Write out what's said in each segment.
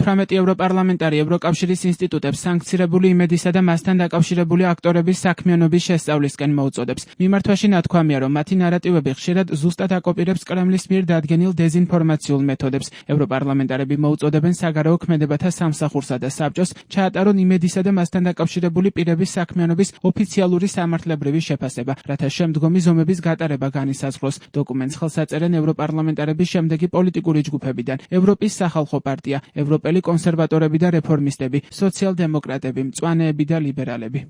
18 ევროპარლამენტარი ევროკავშირის ინსტიტუტებს სანქცირებული იმედისა და მასთან დაკავშირებული აქტორების საქმიანობის შესწავლისკენ მოუწოდებს. მიმართვაში ნათქვამია, რომ მათი ნარატივები ხშირად ზუსტად აკოპირებს კრემლის მიერ დადგენილ დეზინფორმაციულ მეთოდებს. ევროპარლამენტარები მოუწოდებენ საგარეო ქმედებათა სამსახურსა და საბჭოს ჩაატარონ იმედისა და მასთან დაკავშირებული პირების საქმიანობის ოფიციალური სამართლებრივი შეფასება, რათა შემდგომი ზომების გატარება განისაზღვროს. დოკუმენტს ხელს აწერენ ევროპარლამენტარების შემდეგი პოლიტიკური ჯგუფებიდან: ევროპის სახალხო პარტია, ევროპელი კონსერვატორები და რეფორმისტები, სოციალ-დემოკრატები, მწვანეები და ლიბერალები.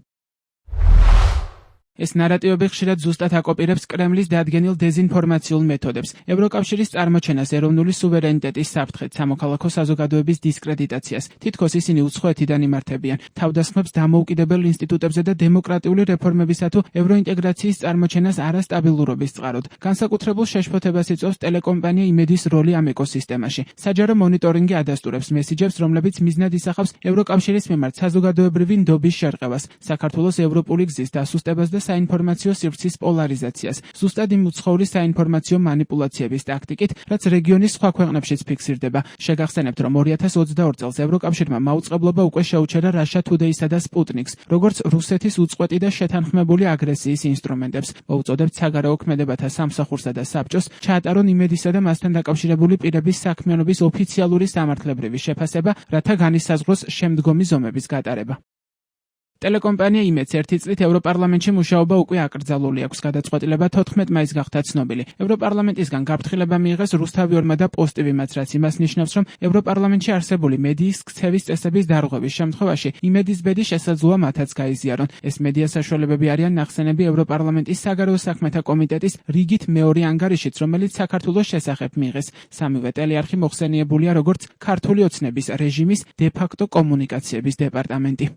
ეს ნარატივები ხშირად ზუსტად აკოპირებს კრემლის დადგენილ დეზინფორმაციულ მეთოდებს, ევროკავშირის წარმოჩენას ეროვნული სუვერენიტეტის საფრთხეთ, სამოქალაქო საზოგადოების დისკრედიტაციას. თითქოს ისინი უცხოეთიდან იმართებიან, თავდასხმებს დამოუკიდებელ ინსტიტუტებზე და დემოკრატიული რეფორმებისა თუ ევროინტეგრაციის წარმოჩენას არასტაბილურობის წყაროდ. განსაკუთრებულ შეშფოთებას იწვევს ტელეკომპანია იმედის როლი ამ ეკოსისტემაში. საჯარო მონიტორინგი ადასტურებს მესიჯებს, რომლებიც მიზნად ისახავს ევროკავშირის მიმართ საზოგადოებრივი ნდობის შერყევას, საქართველოს ევროპული გზის დასუსტებას და საინფორმაციო სივრცის პოლარიზაციას, ზუსტად იმ უცხოური საინფორმაციო манипуляციების ტაქტიკით, რაც რეგიონის სხვა ქვეყნებშიც ფიქსირდება. შეგახსენებთ, რომ 2022 წელს ევროკავშირმა მაუწყებლობა უკვე შეუჩერა Russia Today-სა და Sputnik-ს, როგორც რუსეთის უწყვეტი და შეთანხმებული აგრესიის ინსტრუმენტებს. მოუწოდებთ საგარეო ქმედებათა სამსახურსა და საბჭოს ჩაატარონ იმედისა და მასთან დაკავშირებული პირების საქმიანობის ოფიციალური სამართლებრივი შეფასება, რათა განისაზღვროს შემდგომი ზომების გატარება. ტელეკომპანია იმედს ერთი წლით ევროპარლამენტში მუშაობა უკვე აკრძალული აქვს. გადაწყვეტილება 14 მაისს გახდა ცნობილი. ევროპარლამენტისგან გაფრთხილება მიიღეს რუსთავიორმა და პოსტივიმაც, რაც იმას ნიშნავს, რომ ევროპარლამენტში არსებული მედიის ქცევის წესების დარღვევის შემთხვევაში იმედის ბედი შესაძლოა მათაც გაიზიარონ. ეს მედია საშუალებები არიან ნახსენები ევროპარლამენტის საგარეო საქმეთა კომიტეტის რიგით მეორე ანგარიშიც, რომელიც საქართველოს შესახებ მიიღეს. სამივე ტელეარხი მოხსენიებულია როგორც ქართული ოცნების რეჟიმის დე-ფაქტო კომუნიკაციების დეპარტამენტი.